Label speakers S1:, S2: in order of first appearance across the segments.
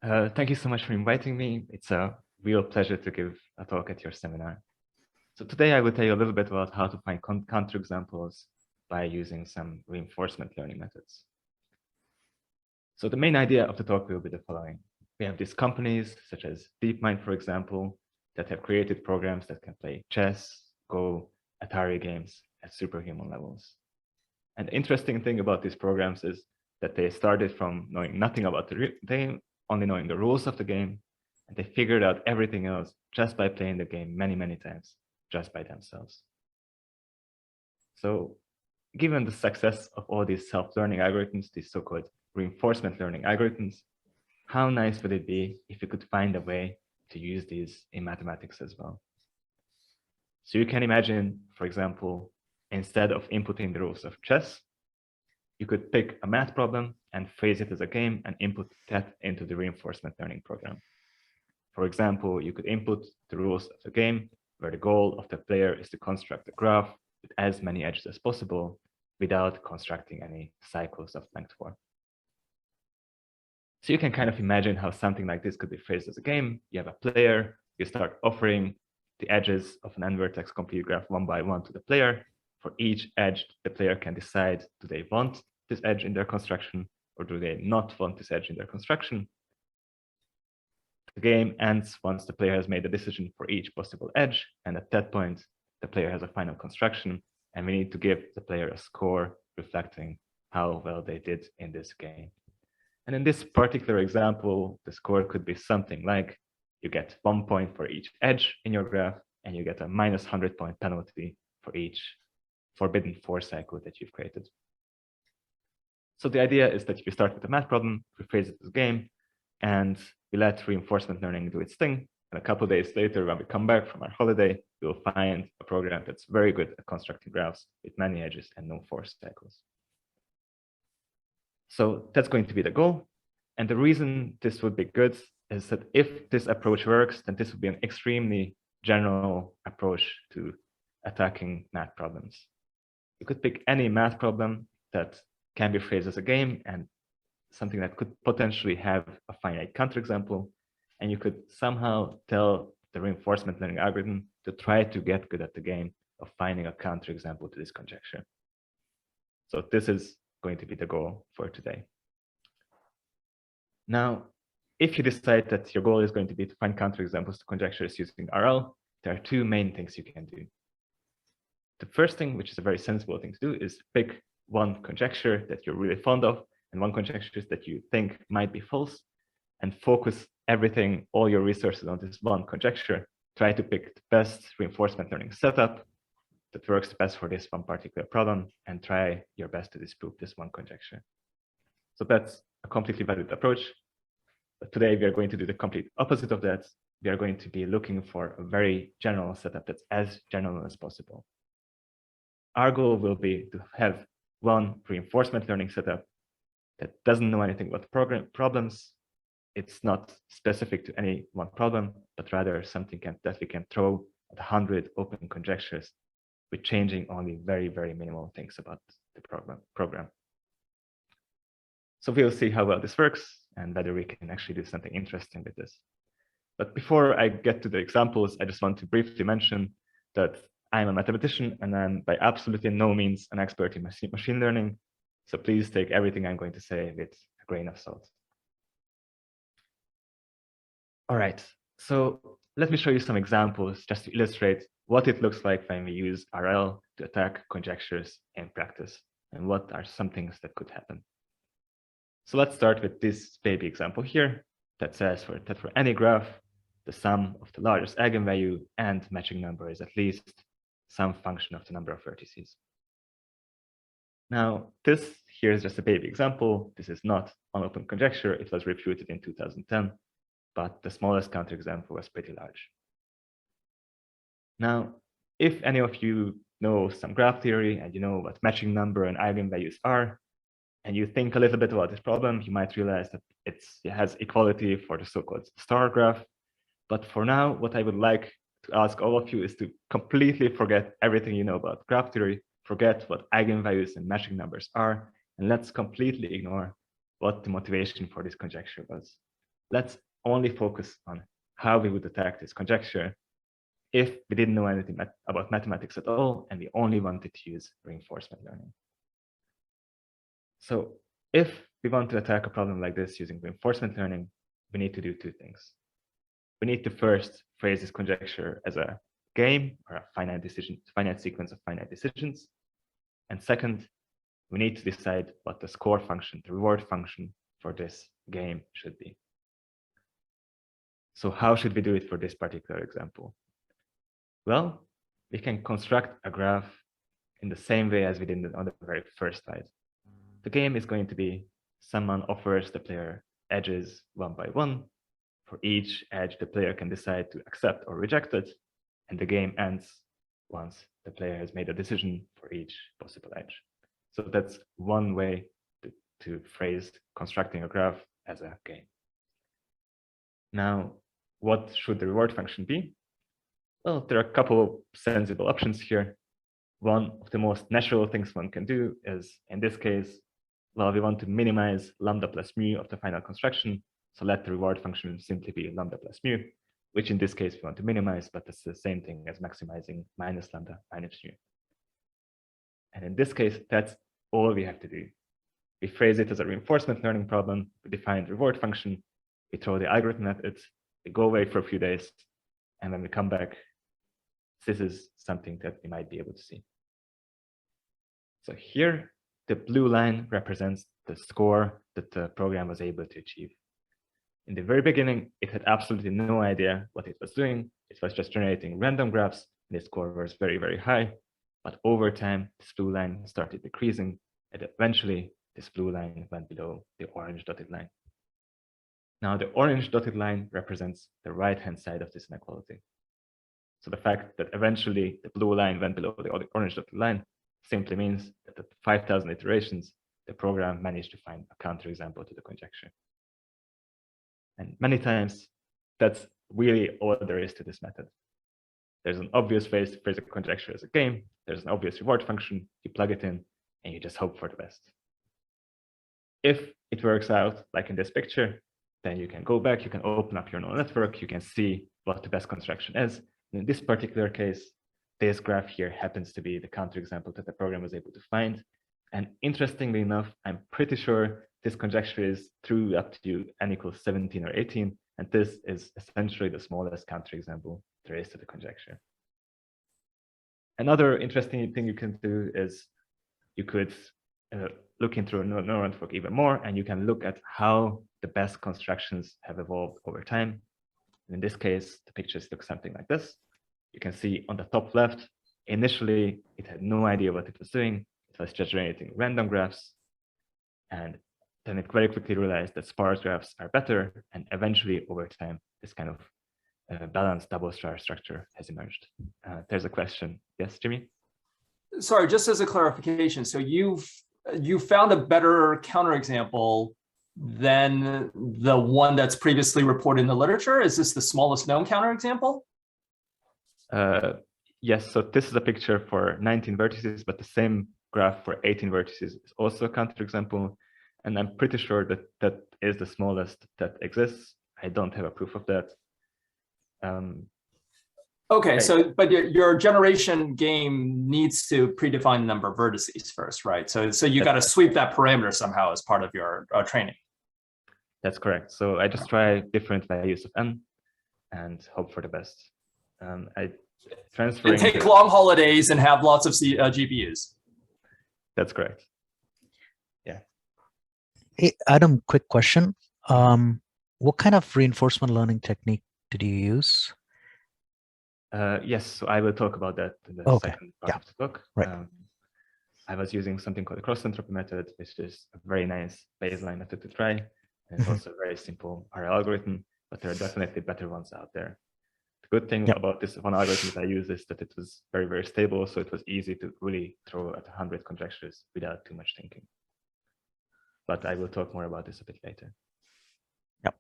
S1: Thank you so much for inviting me. It's a real pleasure to give a talk at your seminar. So today I will tell you a little bit about how to find counterexamples by using some reinforcement learning methods. So the main idea of the talk will be the following. We have these companies, such as DeepMind, for example, that have created programs that can play chess, Go, Atari games at superhuman levels. And the interesting thing about these programs is that they started from knowing nothing about the game, only knowing the rules of the game, and they figured out everything else just by playing the game many, many times, just by themselves. So given the success of all these self-learning algorithms, these so-called reinforcement learning algorithms, how nice would it be if you could find a way to use these in mathematics as well? So you can imagine, for example, instead of inputting the rules of chess, you could pick a math problem and phrase it as a game and input that into the reinforcement learning program. For example, you could input the rules of the game where the goal of the player is to construct a graph with as many edges as possible without constructing any cycles of length 4. So you can kind of imagine how something like this could be phrased as a game. You have a player, you start offering the edges of an n-vertex complete graph one by one to the player. For each edge, the player can decide, do they want this edge in their construction or do they not want this edge in their construction? The game ends once the player has made a decision for each possible edge. And at that point, the player has a final construction. And we need to give the player a score reflecting how well they did in this game. And in this particular example, the score could be something like you get 1 point for each edge in your graph, and you get a minus 100-point penalty for each forbidden 4 cycle that you've created. So the idea is that if you start with a math problem, rephrase it as a game, and we let reinforcement learning do its thing. And a couple of days later, when we come back from our holiday, we'll find a program that's very good at constructing graphs with many edges and no 4 cycles. So that's going to be the goal. And the reason this would be good is that if this approach works, then this would be an extremely general approach to attacking math problems. You could pick any math problem that can be phrased as a game and something that could potentially have a finite counterexample, and you could somehow tell the reinforcement learning algorithm to try to get good at the game of finding a counterexample to this conjecture. So this is going to be the goal for today. Now, if you decide that your goal is going to be to find counterexamples to conjectures using RL, there are 2 main things you can do. The first thing, which is a very sensible thing to do, is pick one conjecture that you're really fond of and one conjecture that you think might be false, and focus everything, all your resources on this one conjecture. Try to pick the best reinforcement learning setup that works best for this one particular problem, and try your best to disprove this one conjecture. So that's a completely valid approach. But today we are going to do the complete opposite of that. We are going to be looking for a very general setup that's as general as possible. Our goal will be to have one reinforcement learning setup that doesn't know anything about problems. It's not specific to any one problem, but rather something that we can throw at 100 open conjectures with changing only very, very minimal things about the program. So we'll see how well this works and whether we can actually do something interesting with this. But before I get to the examples, I just want to briefly mention that I'm a mathematician and I'm by absolutely no means an expert in machine learning. So please take everything I'm going to say with a grain of salt. All right, so let me show you some examples just to illustrate what it looks like when we use RL to attack conjectures in practice and what are some things that could happen. So let's start with this baby example here that says that for any graph, the sum of the largest eigenvalue and matching number is at least some function of the number of vertices. Now, this here is just a baby example. This is not an open conjecture. It was refuted in 2010, but the smallest counterexample was pretty large. Now, if any of you know some graph theory and you know what matching number and eigenvalues are, and you think a little bit about this problem, you might realize that it has equality for the so-called star graph. But for now, what I would like to ask all of you is to completely forget everything you know about graph theory, forget what eigenvalues and matching numbers are, and let's completely ignore what the motivation for this conjecture was. let's only focus on how we would attack this conjecture if we didn't know anything about mathematics at all, and we only wanted to use reinforcement learning. So if we want to attack a problem like this using reinforcement learning, we need to do two things. We need to first phrase this conjecture as a game or a finite sequence of finite decisions. And second, we need to decide what the score function, the reward function for this game should be. So how should we do it for this particular example? Well, we can construct a graph in the same way as we did on the very first slide. The game is going to be someone offers the player edges one by one. For each edge, the player can decide to accept or reject it, and the game ends once the player has made a decision for each possible edge. So that's one way to phrase constructing a graph as a game. Now, what should the reward function be? Well, there are a couple of sensible options here. One of the most natural things one can do is, in this case, well, we want to minimize lambda plus mu of the final construction. So let the reward function simply be lambda plus mu, which in this case we want to minimize, but it's the same thing as maximizing minus lambda minus mu. And in this case, that's all we have to do. We phrase it as a reinforcement learning problem, we define the reward function, we throw the algorithm at it, we go away for a few days, and when we come back, this is something that we might be able to see. So here, the blue line represents the score that the program was able to achieve. In the very beginning, it had absolutely no idea what it was doing. It was just generating random graphs, and the score was very, very high. But over time, this blue line started decreasing, and eventually, this blue line went below the orange dotted line. Now, the orange dotted line represents the right-hand side of this inequality. So the fact that eventually the blue line went below the orange dotted line simply means that at 5,000 iterations, the program managed to find a counterexample to the conjecture. And many times, that's really all there is to this method. There's an obvious way to phrase a conjecture as a game. There's an obvious reward function. You plug it in, and you just hope for the best. If it works out, like in this picture, then you can go back, you can open up your neural network, you can see what the best construction is. And in this particular case, this graph here happens to be the counterexample that the program was able to find. And interestingly enough, I'm pretty sure this conjecture is true up to n equals 17 or 18, and this is essentially the smallest counterexample there is to the conjecture. Another interesting thing you can do is you could look into a neural network even more, and you can look at how the best constructions have evolved over time. In this case, the pictures look something like this. You can see on the top left, initially, it had no idea what it was doing. It was just generating random graphs. And then it very quickly realized that sparse graphs are better. And eventually, over time, this kind of balanced double star structure has emerged. There's a question. Yes, Jimmy?
S2: Sorry, just as a clarification. So you found a better counterexample than the one that's previously reported in the literature? Is this the smallest known counterexample?
S1: Yes, so this is a picture for 19 vertices, but the same graph for 18 vertices is also a counterexample. And I'm pretty sure that that is the smallest that exists. I don't have a proof of that.
S2: Okay, so but your generation game needs to predefine the number of vertices first, right? So you got to sweep that parameter somehow as part of your training.
S1: That's correct. So I just try different values of n and hope for the best.
S2: And take long holidays and have lots of GPUs.
S1: That's correct. Yeah.
S3: Hey, Adam, quick question. What kind of reinforcement learning technique did you use?
S1: Yes, so I will talk about that in the second part of the talk.
S3: Right.
S1: I was using something called the cross-entropy method, which is a very nice baseline method to try. And it's also a very simple RL algorithm, but there are definitely better ones out there. The good thing about this one algorithm that I use is that it was very, very stable. So it was easy to really throw at 100 conjectures without too much thinking. But I will talk more about this a bit later.
S3: Yep.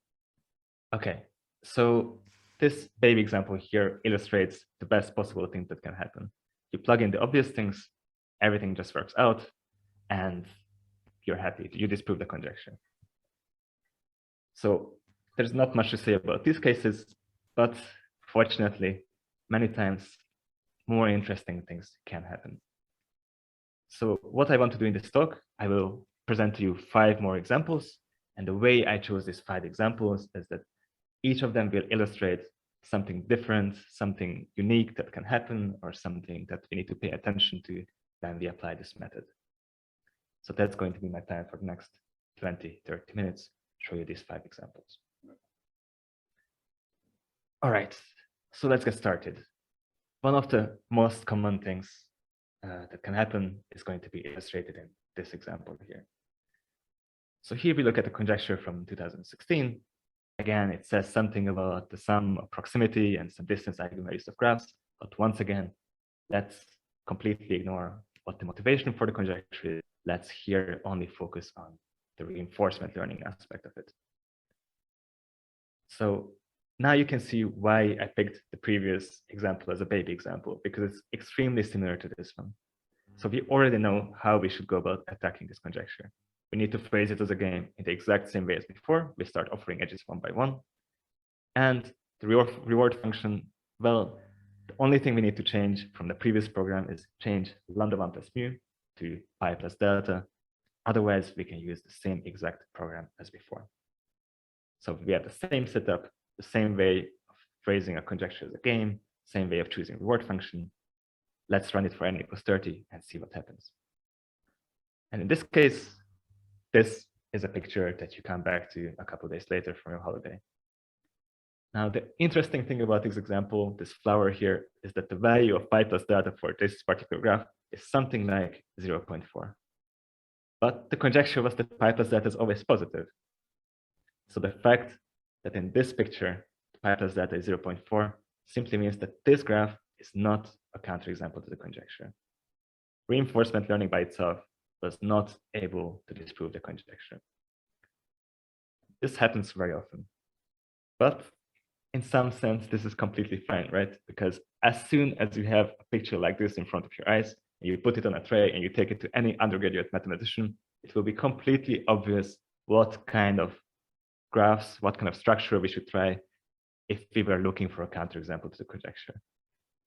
S1: Okay, so this baby example here illustrates the best possible thing that can happen. You plug in the obvious things, everything just works out, and you're happy. You disprove the conjecture. So there's not much to say about these cases, but fortunately, many times more interesting things can happen. So what I want to do in this talk, I will present to you 5 more examples. And the way I chose these 5 examples is that each of them will illustrate something different, something unique that can happen, or something that we need to pay attention to when we apply this method. So that's going to be my time for the next 20, 30 minutes, show you these 5 examples. All right, so let's get started. One of the most common things that can happen is going to be illustrated in this example here. So here we look at a conjecture from 2016. Again, it says something about the sum of proximity and some distance eigenvalues of graphs. But once again, let's completely ignore what the motivation for the conjecture is. Let's here only focus on the reinforcement learning aspect of it. So now you can see why I picked the previous example as a baby example, because it's extremely similar to this one. So we already know how we should go about attacking this conjecture. We need to phrase it as a game in the exact same way as before. We start offering edges one by one. And the reward function, well, the only thing we need to change from the previous program is change lambda 1 plus mu to pi plus delta. Otherwise, we can use the same exact program as before. So we have the same setup, the same way of phrasing a conjecture as a game, same way of choosing reward function. Let's run it for n equals 30 and see what happens. And in this case, this is a picture that you come back to a couple of days later from your holiday. Now, the interesting thing about this example, this flower here, is that the value of pi plus delta for this particular graph is something like 0.4. But the conjecture was that pi plus delta is always positive. So the fact that in this picture, pi plus delta is 0.4 simply means that this graph is not a counterexample to the conjecture. Reinforcement learning by itself was not able to disprove the conjecture. This happens very often. But in some sense, this is completely fine, right? Because as soon as you have a picture like this in front of your eyes, and you put it on a tray and you take it to any undergraduate mathematician, it will be completely obvious what kind of graphs, what kind of structure we should try if we were looking for a counterexample to the conjecture.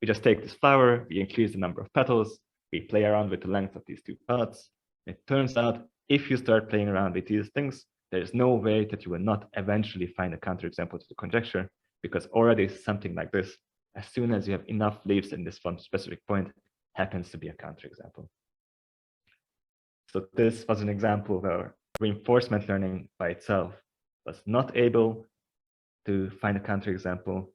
S1: We just take this flower, we increase the number of petals, we play around with the length of these 2 parts. It turns out, if you start playing around with these things, there's no way that you will not eventually find a counterexample to the conjecture, because already something like this, as soon as you have enough leaves in this one specific point, happens to be a counterexample. So this was an example where reinforcement learning by itself was not able to find a counterexample,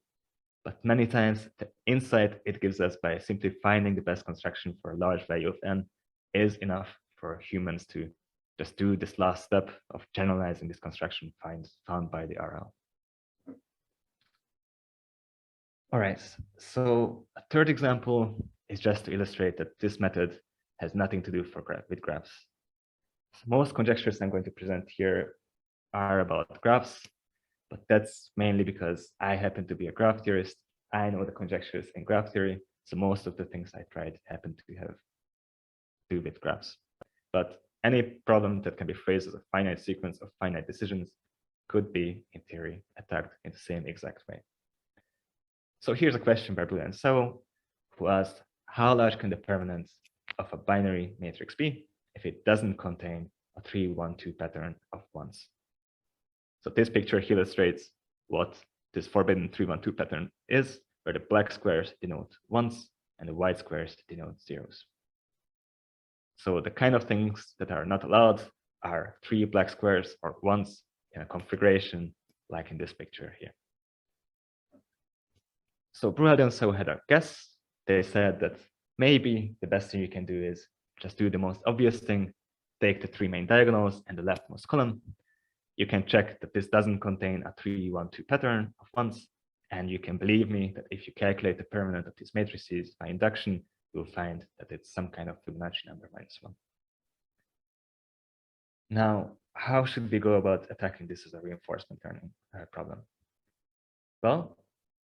S1: but many times the insight it gives us by simply finding the best construction for a large value of n is enough for humans to just do this last step of generalizing this construction found by the RL. All right, so a third example is just to illustrate that this method has nothing to do with graphs. So most conjectures I'm going to present here are about graphs, but that's mainly because I happen to be a graph theorist. I know the conjectures in graph theory, so most of the things I tried happen to have to do with graphs. But any problem that can be phrased as a finite sequence of finite decisions could be, in theory, attacked in the same exact way. So here's a question by Blue and So, who asked, how large can the permanence of a binary matrix be if it doesn't contain a 3-1-2 pattern of ones? So this picture illustrates what this forbidden 3-1-2 pattern is, where the black squares denote ones and the white squares denote zeros. So the kind of things that are not allowed are 3 black squares or ones in a configuration like in this picture here. So Bruhad and So had a guess. They said that maybe the best thing you can do is just do the most obvious thing, take the 3 main diagonals and the leftmost column. You can check that this doesn't contain a 3-1-2 pattern of ones, and you can believe me that if you calculate the permanent of these matrices by induction, you'll find that it's some kind of Fibonacci number -1. Now, how should we go about attacking this as a reinforcement learning problem? Well,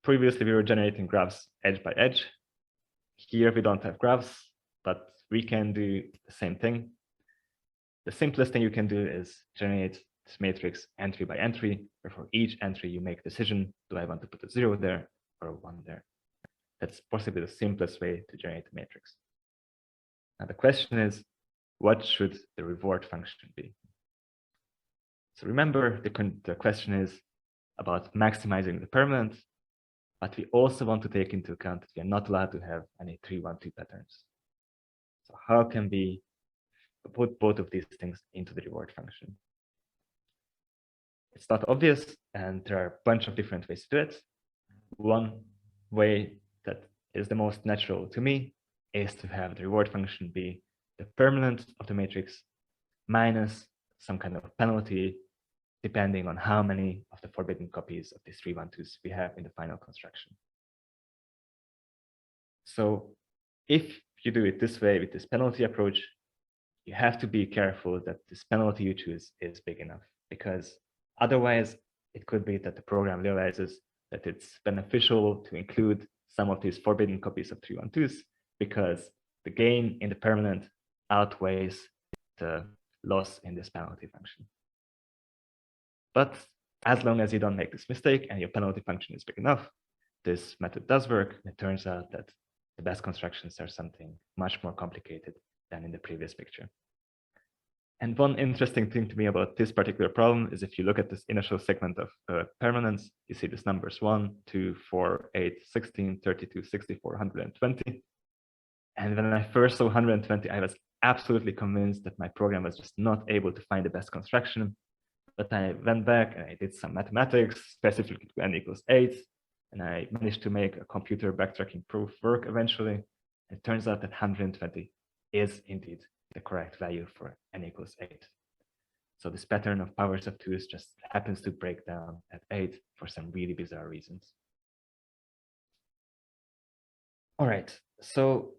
S1: previously we were generating graphs edge by edge. Here we don't have graphs, but we can do the same thing. The simplest thing you can do is generate this matrix entry by entry, where for each entry you make a decision, do I want to put a 0 there or a 1 there? That's possibly the simplest way to generate a matrix. Now the question is, what should the reward function be? So remember, the question is about maximizing the permanent, but we also want to take into account that we are not allowed to have any 3-1-2 patterns. So how can we put both of these things into the reward function? It's not obvious, and there are a bunch of different ways to do it. One way that is the most natural to me is to have the reward function be the permanent of the matrix minus some kind of penalty, depending on how many of the forbidden copies of these 3-1-2s we have in the final construction. So if you do it this way with this penalty approach, you have to be careful that this penalty you choose is big enough, because otherwise it could be that the program realizes that it's beneficial to include some of these forbidden copies of 3-1-2s because the gain in the permanent outweighs the loss in this penalty function. But as long as you don't make this mistake and your penalty function is big enough, this method does work. And it turns out that the best constructions are something much more complicated than in the previous picture. And one interesting thing to me about this particular problem is if you look at this initial segment of permanence, you see these numbers 1, 2, 4, 8, 16, 32, 64, 120. And when I first saw 120, I was absolutely convinced that my program was just not able to find the best construction. But I went back and I did some mathematics, specifically to n equals 8, and I managed to make a computer backtracking proof work eventually. It turns out that 120 is indeed the correct value for n equals 8. So this pattern of powers of 2's just happens to break down at 8 for some really bizarre reasons. All right, so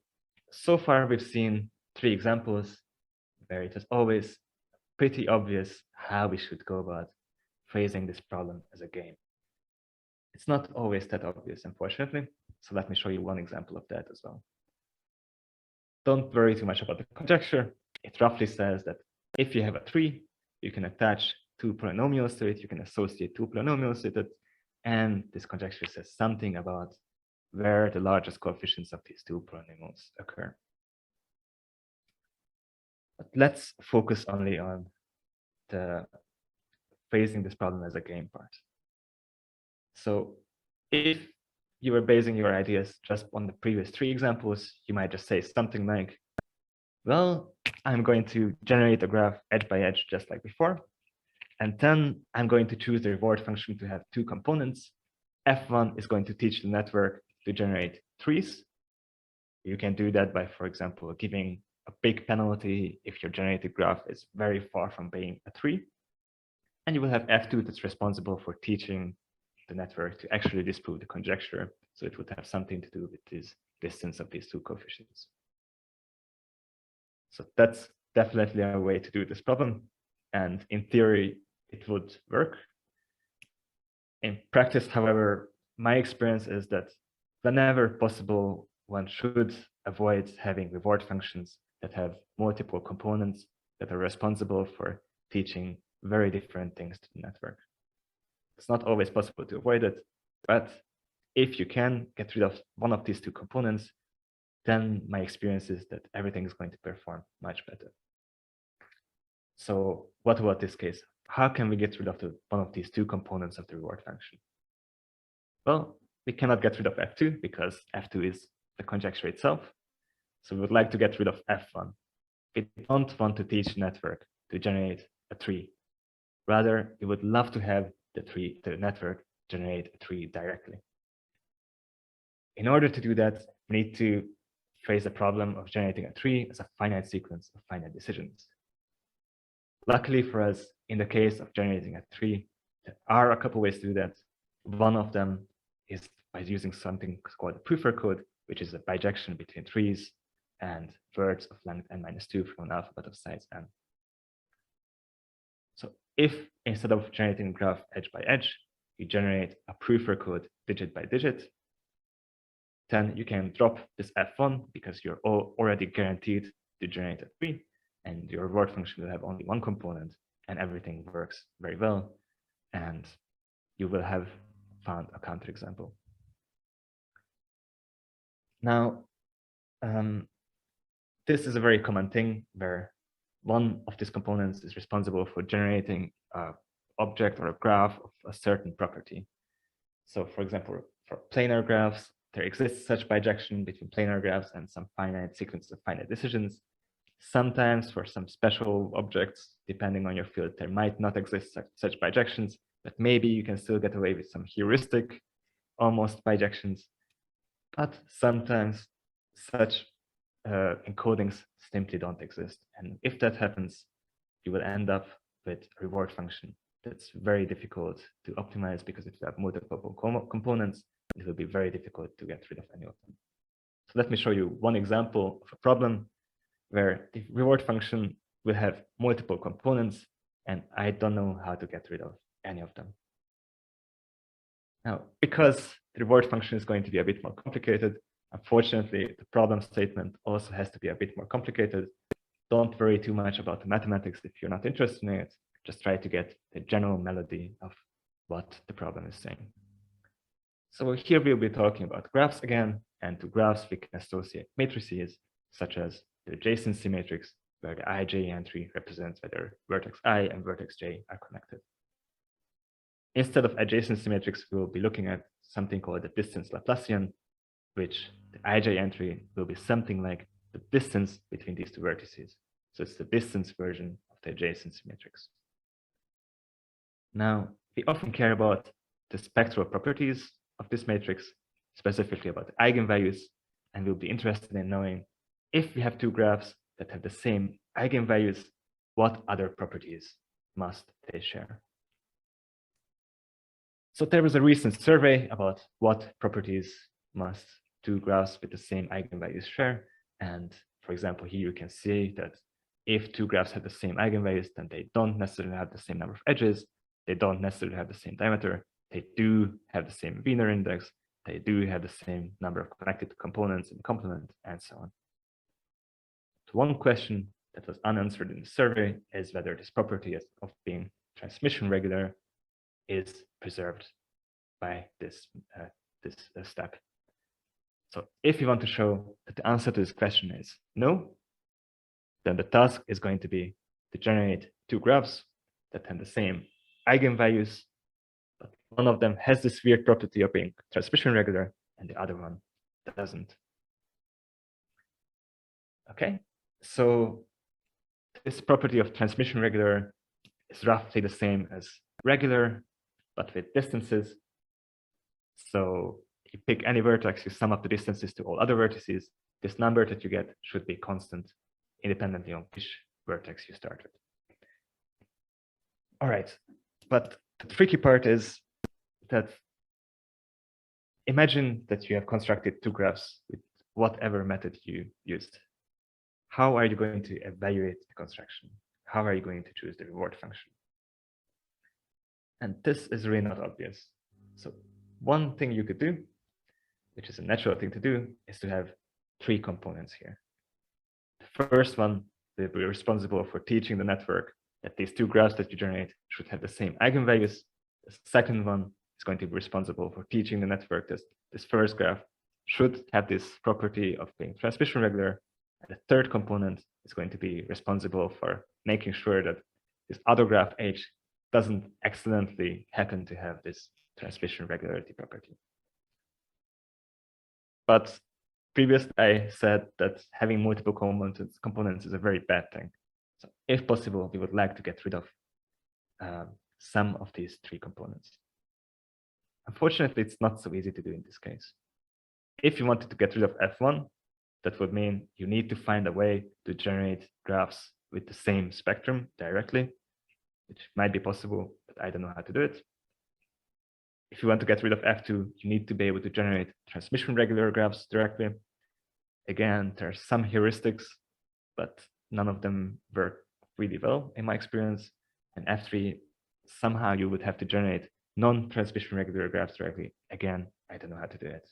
S1: far we've seen 3 examples where it is always pretty obvious how we should go about phrasing this problem as a game. It's not always that obvious, unfortunately. So let me show you one example of that as well. Don't worry too much about the conjecture. It roughly says that if you have a tree, you can attach 2 polynomials to it, you can associate 2 polynomials with it, and this conjecture says something about where the largest coefficients of these 2 polynomials occur. But let's focus only on the phrasing this problem as a game part. So if you were basing your ideas just on the previous 3 examples, you might just say something like, well, I'm going to generate a graph edge by edge just like before. And then I'm going to choose the reward function to have 2 components. F1 is going to teach the network to generate trees. You can do that by, for example, giving a big penalty if your generated graph is very far from being a tree. And you will have F2 that's responsible for teaching the network to actually disprove the conjecture. So it would have something to do with this distance of these 2 coefficients. So that's definitely a way to do this problem. And in theory, it would work. In practice, however, my experience is that whenever possible, one should avoid having reward functions that have multiple components that are responsible for teaching very different things to the network. It's not always possible to avoid it, but if you can get rid of one of these 2 components, then my experience is that everything is going to perform much better. So what about this case? How can we get rid of one of these 2 components of the reward function? Well, we cannot get rid of F2 because F2 is the conjecture itself. So we would like to get rid of F1. We don't want to teach the network to generate a tree. Rather, we would love to have the network generate a tree directly. In order to do that, we need to phrase the problem of generating a tree as a finite sequence of finite decisions. Luckily for us, in the case of generating a tree, there are a couple ways to do that. One of them is by using something called a proofer code, which is a bijection between trees and words of length n-2 from an alphabet of size n. So if instead of generating a graph edge by edge, you generate a proofer code digit by digit, then you can drop this F1 because you're already guaranteed to generate a tree, and your reward function will have only 1 component, and everything works very well, and you will have found a counterexample. Now, this is a very common thing where one of these components is responsible for generating an object or a graph of a certain property. So for example, for planar graphs, there exists such bijection between planar graphs and some finite sequences of finite decisions. Sometimes for some special objects, depending on your field, there might not exist such bijections, but maybe you can still get away with some heuristic, almost bijections. But sometimes such encodings simply don't exist. And if that happens, you will end up with a reward function that's very difficult to optimize, because if you have multiple components, it will be very difficult to get rid of any of them. So let me show you one example of a problem where the reward function will have multiple components, and I don't know how to get rid of any of them. Now, because the reward function is going to be a bit more complicated, unfortunately, the problem statement also has to be a bit more complicated. Don't worry too much about the mathematics if you're not interested in it. Just try to get the general melody of what the problem is saying. So here we'll be talking about graphs again, and to graphs we can associate matrices, such as the adjacency matrix, where the ij entry represents whether vertex I and vertex j are connected. Instead of adjacency matrix, we'll be looking at something called the distance Laplacian, which the ij entry will be something like the distance between these two vertices. So it's the distance version of the adjacency matrix. Now, we often care about the spectral properties of this matrix, specifically about the eigenvalues, and we'll be interested in knowing if we have two graphs that have the same eigenvalues, what other properties must they share? So there was a recent survey about what properties must two graphs with the same eigenvalues share. And for example, here you can see that if two graphs have the same eigenvalues, then they don't necessarily have the same number of edges. They don't necessarily have the same diameter. They do have the same Wiener index. They do have the same number of connected components in complement, and so on. So one question that was unanswered in the survey is whether this property of being transmission regular is preserved by this step. So if you want to show that the answer to this question is no, then the task is going to be to generate two graphs that have the same eigenvalues, but one of them has this weird property of being transmission regular and the other one doesn't. Okay, so this property of transmission regular is roughly the same as regular, but with distances. So you pick any vertex, you sum up the distances to all other vertices. This number that you get should be constant, independently on which vertex you start with. All right, but the tricky part is that imagine that you have constructed two graphs with whatever method you used. How are you going to evaluate the construction? How are you going to choose the reward function? And this is really not obvious. So one thing you could do, which is a natural thing to do, is to have three components here. The first one will be responsible for teaching the network that these two graphs that you generate should have the same eigenvalues. The second one is going to be responsible for teaching the network that this first graph should have this property of being transmission regular. And the third component is going to be responsible for making sure that this other graph H doesn't accidentally happen to have this transmission regularity property. But previously I said that having multiple components is a very bad thing. So if possible, we would like to get rid of some of these three components. Unfortunately, it's not so easy to do in this case. If you wanted to get rid of F1, that would mean you need to find a way to generate graphs with the same spectrum directly, which might be possible, but I don't know how to do it. If you want to get rid of F2, you need to be able to generate transmission regular graphs directly. Again, there are some heuristics, but none of them work really well in my experience. And F3, somehow you would have to generate non-transmission regular graphs directly. Again, I don't know how to do it.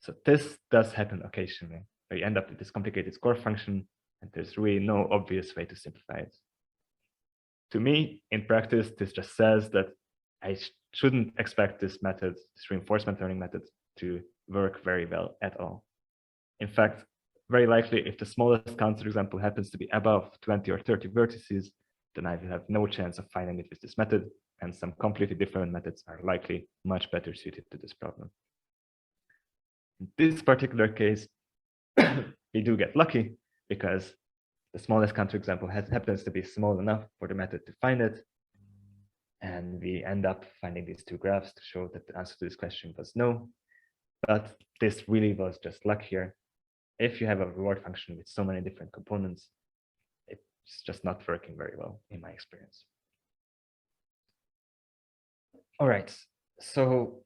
S1: So this does happen occasionally, where you end up with this complicated score function, and there's really no obvious way to simplify it. to me, in practice, this just says that I shouldn't expect this method, this reinforcement learning method, to work very well at all. In fact, very likely, if the smallest counterexample happens to be above 20 or 30 vertices, then I will have no chance of finding it with this method, and some completely different methods are likely much better suited to this problem. In this particular case, we do get lucky because the smallest counterexample happens to be small enough for the method to find it. And we end up finding these two graphs to show that the answer to this question was no. But this really was just luck here. If you have a reward function with so many different components, it's just not working very well in my experience. All right, so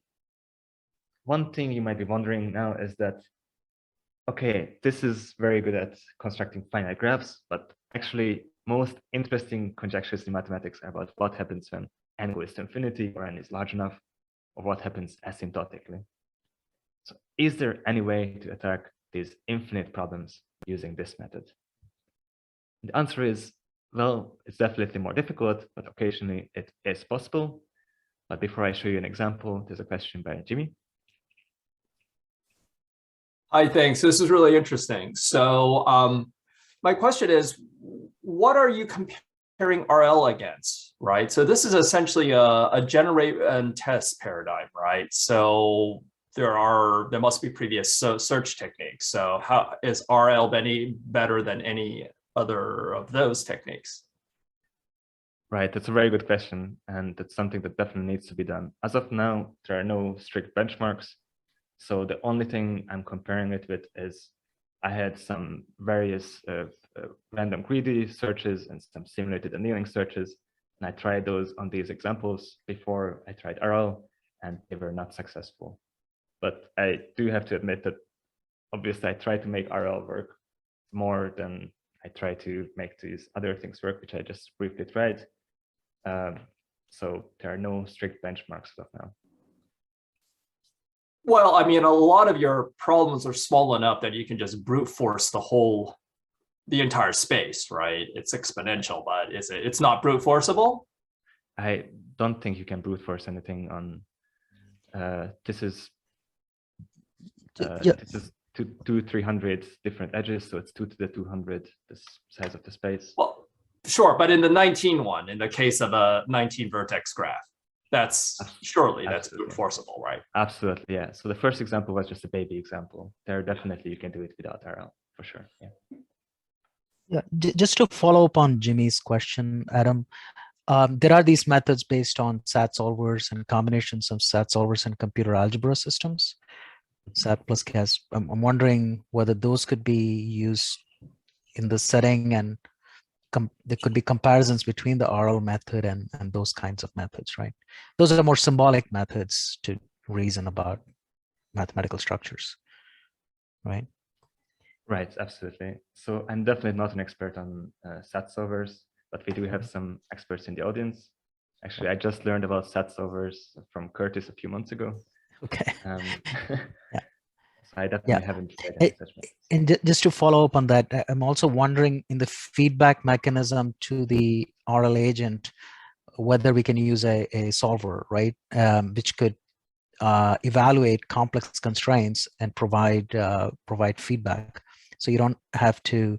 S1: one thing you might be wondering now is that, okay, this is very good at constructing finite graphs, but actually most interesting conjectures in mathematics are about what happens when n goes to infinity or n is large enough, or what happens asymptotically. So is there any way to attack these infinite problems using this method? The answer is, well, it's definitely more difficult, but occasionally it is possible. But before I show you an example, there's a question by Jimmy.
S2: Hi, thanks. This is really interesting. So my question is, what are you comparing RL against, right? So this is essentially a generate and test paradigm, right? So there must be previous search techniques. So how is RL any better than any other of those techniques?
S1: Right, that's a very good question, and that's something that definitely needs to be done. As of now, there are no strict benchmarks. So the only thing I'm comparing it with is I had some various random greedy searches and some simulated annealing searches, and I tried those on these examples before I tried RL, and they were not successful. But I do have to admit that obviously I try to make RL work more than I try to make these other things work, which I just briefly tried. So there are no strict benchmarks as of now.
S2: Well, I mean, a lot of your problems are small enough that you can just brute force the entire space, right? It's exponential, but it's not brute forceable?
S1: I don't think you can brute force anything on, this is 300 different edges, so it's 2 to the 200, the size of the space.
S2: Well, sure, but in the 19 one, in the case of a 19 vertex graph, that's brute forceable, right?
S1: Absolutely, yeah. So the first example was just a baby example. There definitely you can do it without RL, for sure. Yeah.
S3: Yeah, just to follow up on Jimmy's question, Adam, there are these methods based on SAT solvers and combinations of SAT solvers and computer algebra systems, SAT plus CAS. I'm wondering whether those could be used in the setting, and there could be comparisons between the RL method and those kinds of methods, right? Those are more symbolic methods to reason about mathematical structures, right?
S1: Right, absolutely. So I'm definitely not an expert on SAT solvers, but we do have some experts in the audience. Actually, I just learned about SAT solvers from Curtis a few months ago.
S3: Okay.
S1: Yeah. So I definitely haven't tried any such methods.
S3: And just to follow up on that, I'm also wondering in the feedback mechanism to the RL agent, whether we can use a solver, right, which could evaluate complex constraints and provide feedback. So you don't have to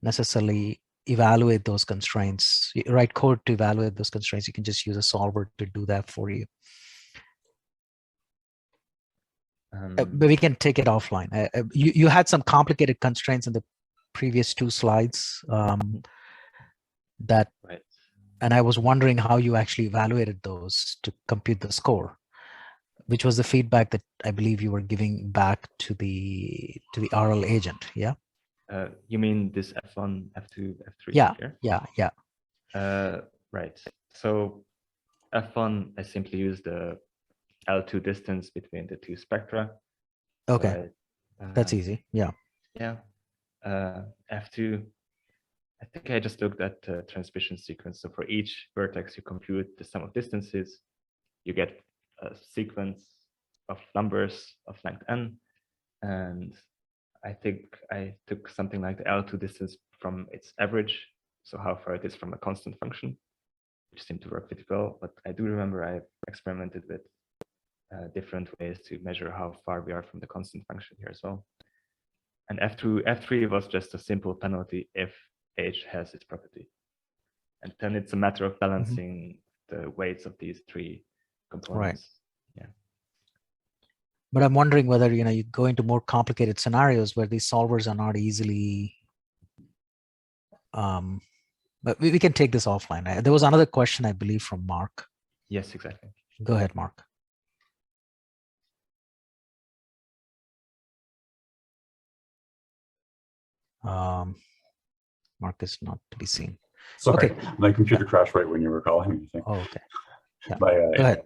S3: necessarily evaluate those constraints, write code to evaluate those constraints. You can just use a solver to do that for you. But we can take it offline. You had some complicated constraints in the previous two slides that,
S1: right.
S3: And I was wondering how you actually evaluated those to compute the score, which was the feedback that I believe you were giving back to the RL agent. Yeah.
S1: You mean this F1, F2, F3?
S3: Yeah.
S1: Here?
S3: Yeah.
S1: Right. So F1, I simply use the L2 distance between the two spectra.
S3: Okay.
S1: So
S3: that's easy. Yeah.
S1: Yeah. F2, I think I just looked at the transmission sequence. So for each vertex, you compute the sum of distances. You get a sequence of numbers of length n. And I think I took something like the L2 distance from its average. So how far it is from a constant function. which seem to work pretty well. But I do remember I've experimented with different ways to measure how far we are from the constant function here as well. And F3 was just a simple penalty if H has its property. And then it's a matter of balancing the weights of these three components. Yeah.
S3: But I'm wondering whether, you go into more complicated scenarios where these solvers are not easily, but we can take this offline. There was another question, I believe, from Mark.
S1: Yes, exactly.
S3: Go ahead, Mark. Mark is not to be seen.
S4: Sorry,
S3: Okay.
S4: my computer crashed right when you were calling me.
S3: Oh, okay. Yeah.
S4: Go
S3: ahead.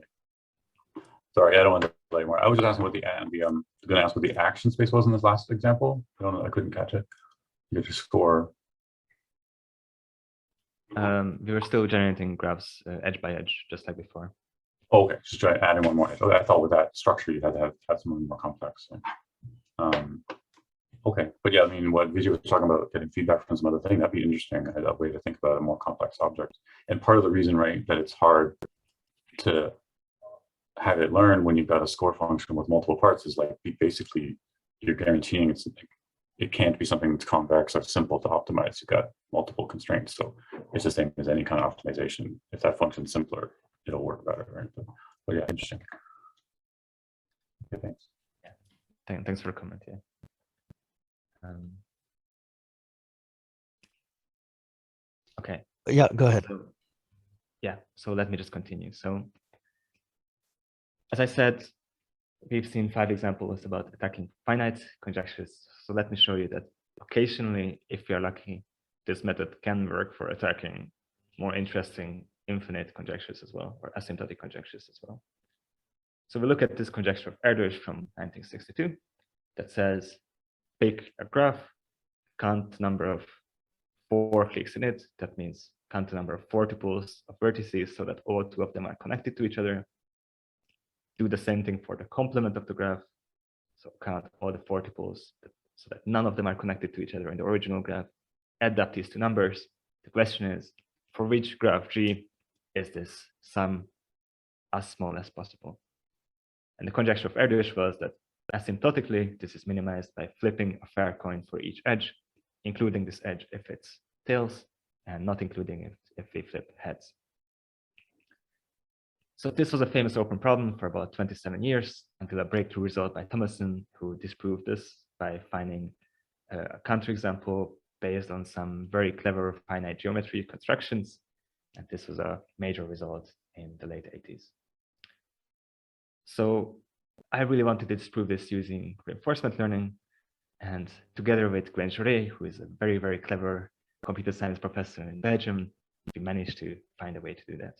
S4: Sorry, I don't want to delay more. I was just asking what going to ask what the action space was in this last example. I don't know. I couldn't catch it. You just score.
S1: We were still generating graphs edge by edge, just like before.
S4: Oh, okay, just try adding one more. I thought with that structure you had to have something more complex. So. Okay, but yeah, I mean, what Vijay was talking about, getting feedback from some other thing, that'd be interesting, a way to think about a more complex object. And part of the reason, right, that it's hard to have it learn when you've got a score function with multiple parts is like basically you're guaranteeing it can't be something that's convex or simple to optimize. You've got multiple constraints, so it's the same as any kind of optimization. If that function's simpler, it'll work better, right? But yeah, interesting. Okay, thanks.
S1: Yeah, thanks for the comment. Yeah. Okay.
S3: Yeah, go ahead.
S1: So let me just continue. So as I said, we've seen 5 examples about attacking finite conjectures. So let me show you that occasionally, if we are lucky, this method can work for attacking more interesting infinite conjectures as well, or asymptotic conjectures as well. So we look at this conjecture of Andras from 1962 that says, pick a graph, count number of 4 clicks in it. That means count the number of 4 tuples of vertices so that all 2 of them are connected to each other. Do the same thing for the complement of the graph. So count all the 4 tuples so that none of them are connected to each other in the original graph. Add up these 2 numbers. The question is, for which graph G is this sum as small as possible? And the conjecture of Andras was that asymptotically, this is minimized by flipping a fair coin for each edge, including this edge if it's tails, and not including it if we flip heads. So this was a famous open problem for about 27 years until a breakthrough result by Thomason, who disproved this by finding a counterexample based on some very clever finite geometry constructions. And this was a major result in the late 80s. So I really wanted to disprove this using reinforcement learning. And together with Gwen Jouret, who is a very, very clever computer science professor in Belgium, we managed to find a way to do that.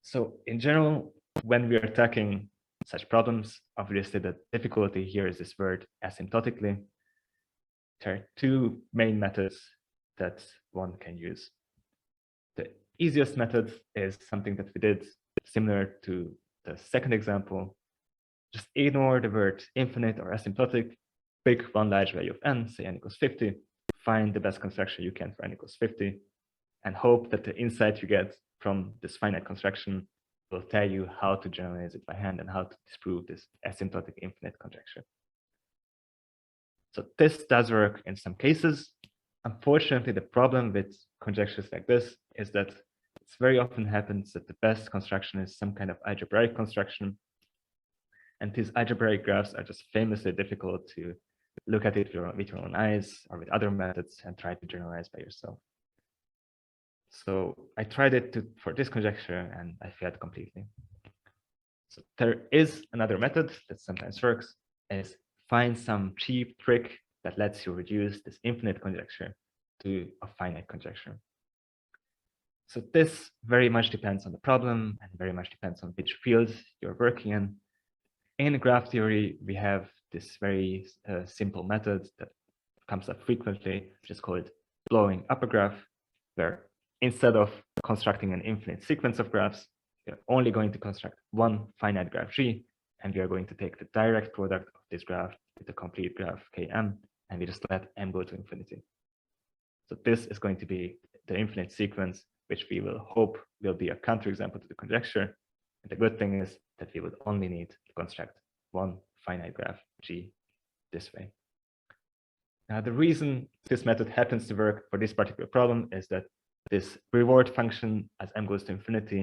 S1: So in general, when we are attacking such problems, obviously the difficulty here is this word asymptotically. There are 2 main methods that one can use. The easiest method is something that we did similar to the second example. Just ignore the word infinite or asymptotic, pick one large value of n, say n equals 50, find the best construction you can for n equals 50, and hope that the insight you get from this finite construction will tell you how to generalize it by hand and how to disprove this asymptotic infinite conjecture. So this does work in some cases. Unfortunately, the problem with conjectures like this is that it very often happens that the best construction is some kind of algebraic construction. And these algebraic graphs are just famously difficult to look at it with your own eyes or with other methods and try to generalize by yourself. So I tried it for this conjecture and I failed completely. So there is another method that sometimes works, is find some cheap trick that lets you reduce this infinite conjecture to a finite conjecture. So this very much depends on the problem and very much depends on which field you're working in. In graph theory, we have this very simple method that comes up frequently, which is called blowing up a graph, where instead of constructing an infinite sequence of graphs, we're only going to construct one finite graph G, and we are going to take the direct product of this graph with the complete graph Km, and we just let m go to infinity. So this is going to be the infinite sequence which we will hope will be a counterexample to the conjecture. And the good thing is that we would only need to construct one finite graph G this way. Now, the reason this method happens to work for this particular problem is that this reward function as m goes to infinity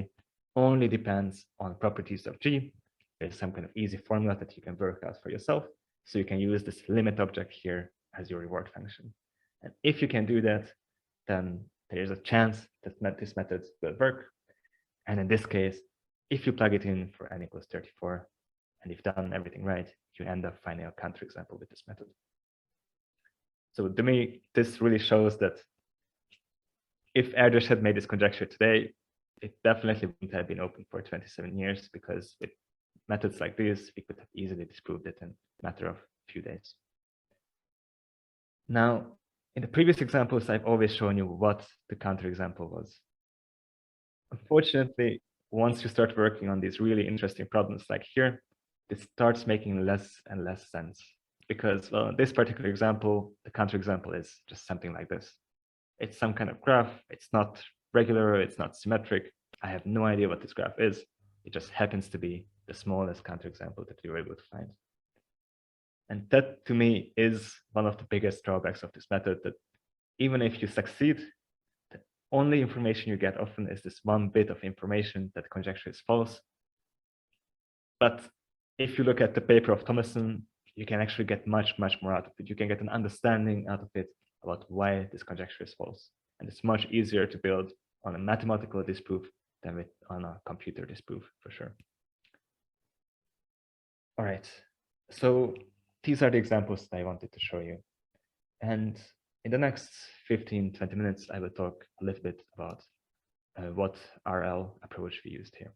S1: only depends on properties of G. There's some kind of easy formula that you can work out for yourself. So you can use this limit object here as your reward function. And if you can do that, then there is a chance that this method will work. And in this case, if you plug it in for n equals 34, and you've done everything right, you end up finding a counterexample with this method. So to me, this really shows that if Andras had made this conjecture today, it definitely wouldn't have been open for 27 years, because with methods like this, we could have easily disproved it in a matter of a few days. Now, in the previous examples, I've always shown you what the counterexample was. Unfortunately, once you start working on these really interesting problems like here, it starts making less and less sense. Because, well, in this particular example, the counterexample is just something like this. It's some kind of graph. It's not regular. It's not symmetric. I have no idea what this graph is. It just happens to be the smallest counterexample that we were able to find. And that, to me, is one of the biggest drawbacks of this method, that even if you succeed, the only information you get often is this one bit of information that the conjecture is false. But if you look at the paper of Thomason, you can actually get much, much more out of it. You can get an understanding out of it about why this conjecture is false. And it's much easier to build on a mathematical disproof than on a computer disproof, for sure. All right, so these are the examples that I wanted to show you. And in the next 15, 20 minutes, I will talk a little bit about what RL approach we used here.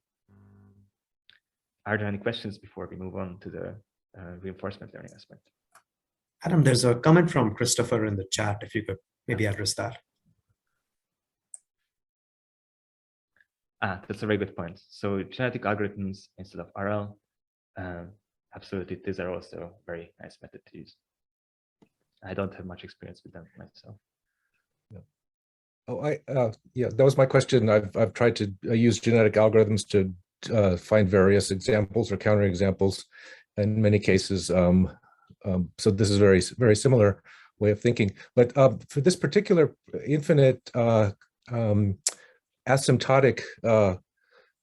S1: Are there any questions before we move on to the reinforcement learning aspect?
S5: Adam, there's a comment from Christopher in the chat, if you could maybe address that.
S1: That's a very good point. So genetic algorithms instead of RL, absolutely, these are also a very nice method to use. I don't have much experience with them myself.
S6: Yeah. Oh, yeah, that was my question. I've tried to use genetic algorithms to find various examples or counterexamples in many cases. So this is very similar way of thinking. But for this particular infinite asymptotic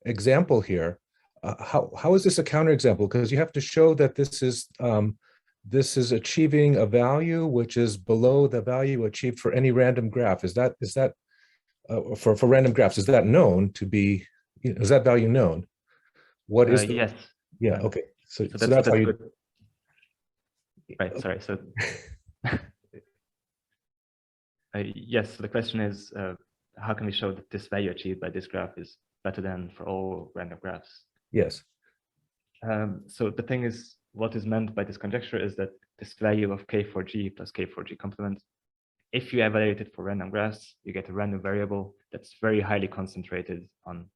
S6: example here, how is this a counterexample? Because you have to show that this is achieving a value which is below the value achieved for any random graph. Is that for random graphs, is that known to be? Is that value known? What is the,
S1: yes.
S6: Yeah. Okay. So
S1: that's
S6: how you.
S1: good. Right. Sorry. So yes. So the question is, how can we show that this value achieved by this graph is better than for all random graphs?
S6: Yes.
S1: So the thing is, what is meant by this conjecture is that this value of k for g plus k for g complement, if you evaluate it for random graphs, you get a random variable that's very highly concentrated on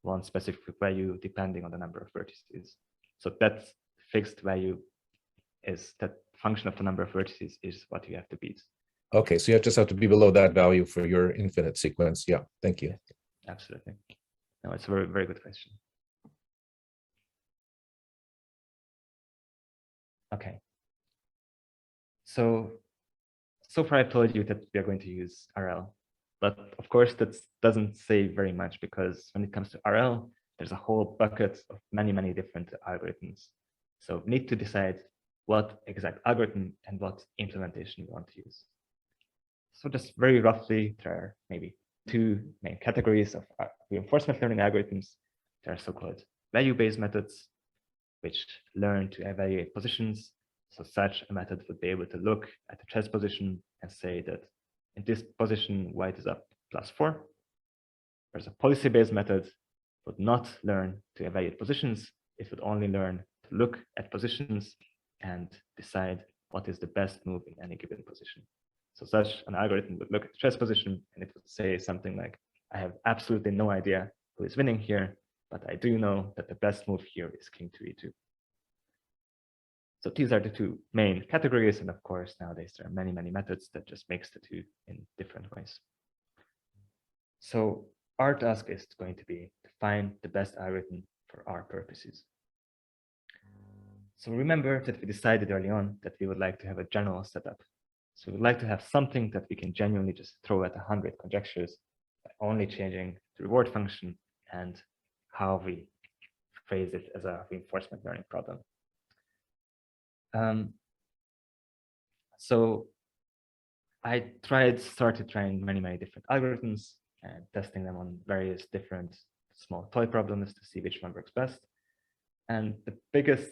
S1: one specific value depending on the number of vertices. So that fixed value is that function of the number of vertices is what you have to beat.
S6: Okay, so you just have to be below that value for your infinite sequence. Yeah, thank you.
S1: Yes, absolutely. No, it's a very, very good question. Okay. So far I've told you that we are going to use RL, but of course that doesn't say very much, because when it comes to RL, there's a whole bucket of many, many different algorithms. So we need to decide what exact algorithm and what implementation we want to use. So just very roughly, there are maybe two main categories of reinforcement learning algorithms. There are so-called value-based methods, which learn to evaluate positions. So such a method would be able to look at the chess position and say that in this position, white is up +4. Whereas a policy-based method would not learn to evaluate positions. It would only learn to look at positions and decide what is the best move in any given position. So such an algorithm would look at the chess position and it would say something like, I have absolutely no idea who is winning here, but I do know that the best move here is king to e2. So these are the two main categories. And of course, nowadays there are many, many methods that just mix the two in different ways. So our task is going to be to find the best algorithm for our purposes. So remember that we decided early on that we would like to have a general setup. So we'd like to have something that we can genuinely just throw at 100 conjectures by only changing the reward function and how we phrase it as a reinforcement learning problem. So I started trying many different algorithms and testing them on various different small toy problems to see which one works best. And the biggest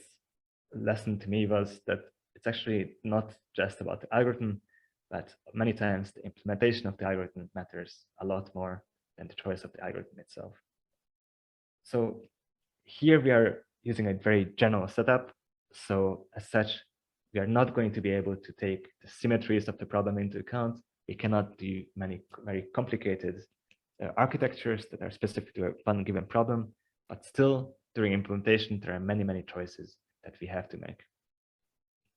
S1: lesson to me was that it's actually not just about the algorithm, but many times the implementation of the algorithm matters a lot more than the choice of the algorithm itself. So here we are using a very general setup. So as such, we are not going to be able to take the symmetries of the problem into account. We cannot do many very complicated architectures that are specific to one given problem, but still during implementation, there are many choices that we have to make.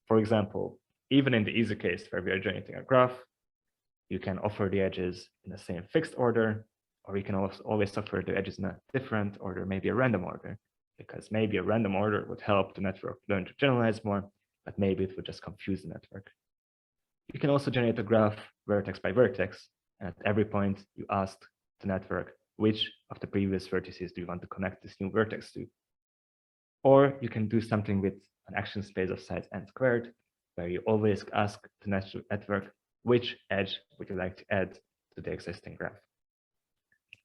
S1: For example, even in the easy case where we are generating a graph, you can offer the edges in the same fixed order, or you can also always offer the edges in a different order, maybe a random order, because maybe a random order would help the network learn to generalize more, but maybe it would just confuse the network. You can also generate a graph vertex by vertex, and at every point you ask the network which of the previous vertices do you want to connect this new vertex to. Or you can do something with an action space of size n squared, where you always ask the network which edge would you like to add to the existing graph.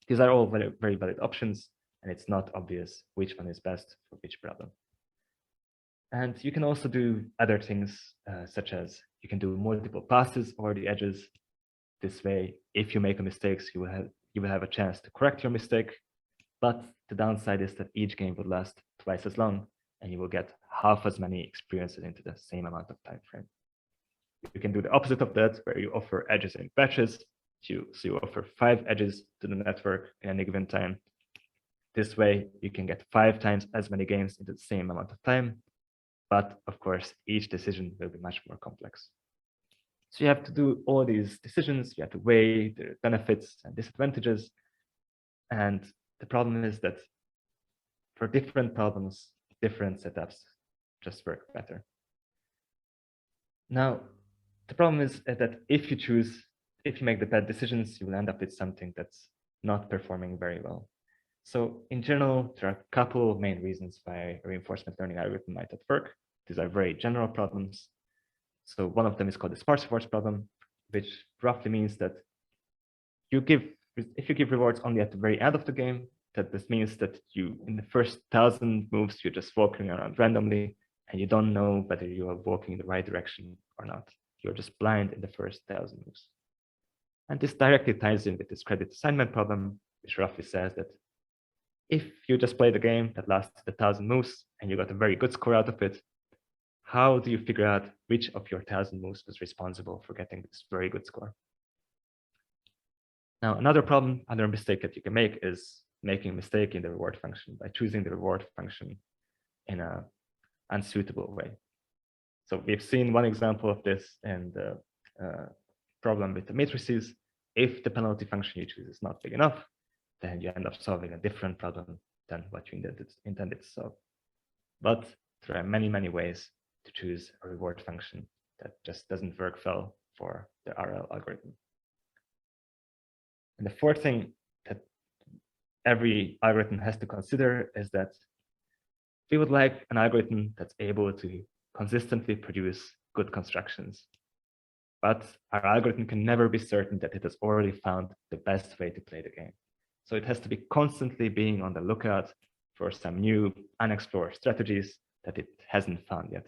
S1: These are all very valid options, and it's not obvious which one is best for which problem. And you can also do other things, such as you can do multiple passes over the edges. This way, if you make a mistake, you will have a chance to correct your mistake. But the downside is that each game would last twice as long, and you will get half as many experiences into the same amount of time frame. You can do the opposite of that, where you offer edges in batches. So you offer 5 edges to the network in any given time. This way, you can get 5 times as many games into the same amount of time. But of course, each decision will be much more complex. So you have to do all these decisions. You have to weigh the benefits and disadvantages. And the problem is that for different problems, different setups just work better. Now, the problem is that if you make the bad decisions, you will end up with something that's not performing very well. So in general, there are a couple of main reasons why a reinforcement learning algorithm might not work. These are very general problems. So one of them is called the sparse rewards problem, which roughly means that if you give rewards only at the very end of the game, that this means that in the first 1,000 moves, you're just walking around randomly, and you don't know whether you are walking in the right direction or not. You're just blind in the first 1,000 moves. And this directly ties in with this credit assignment problem, which roughly says that if you just played a game that lasted 1,000 moves and you got a very good score out of it, how do you figure out which of your 1,000 moves was responsible for getting this very good score? Now, another mistake that you can make is making a mistake in the reward function by choosing the reward function in an unsuitable way. So we've seen one example of this in the problem with the matrices. If the penalty function you choose is not big enough, then you end up solving a different problem than what you intended to solve. But there are many ways to choose a reward function that just doesn't work well for the RL algorithm. And the fourth thing that every algorithm has to consider is that we would like an algorithm that's able to consistently produce good constructions. But our algorithm can never be certain that it has already found the best way to play the game. So it has to be constantly being on the lookout for some new unexplored strategies that it hasn't found yet.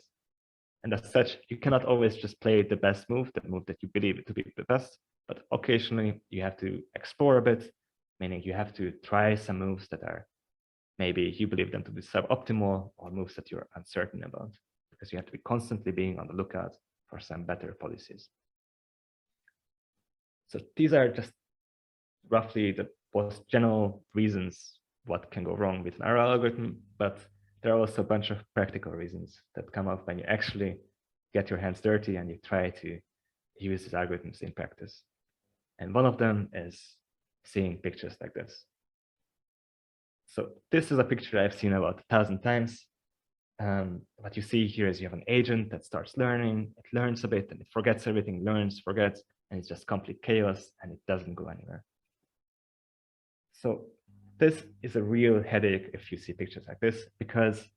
S1: And as such, you cannot always just play the best move, the move that you believe to be the best, but occasionally you have to explore a bit, meaning you have to try some moves that are maybe you believe them to be suboptimal, or moves that you're uncertain about, because you have to be constantly being on the lookout for some better policies. So these are just roughly the most general reasons what can go wrong with an RL algorithm, but there are also a bunch of practical reasons that come up when you actually get your hands dirty and you try to use these algorithms in practice. And one of them is seeing pictures like this. So this is a picture I've seen about 1,000 times. What you see here is you have an agent that starts learning, it learns a bit and it forgets everything, learns, forgets, and it's just complete chaos and it doesn't go anywhere. So this is a real headache if you see pictures like this, because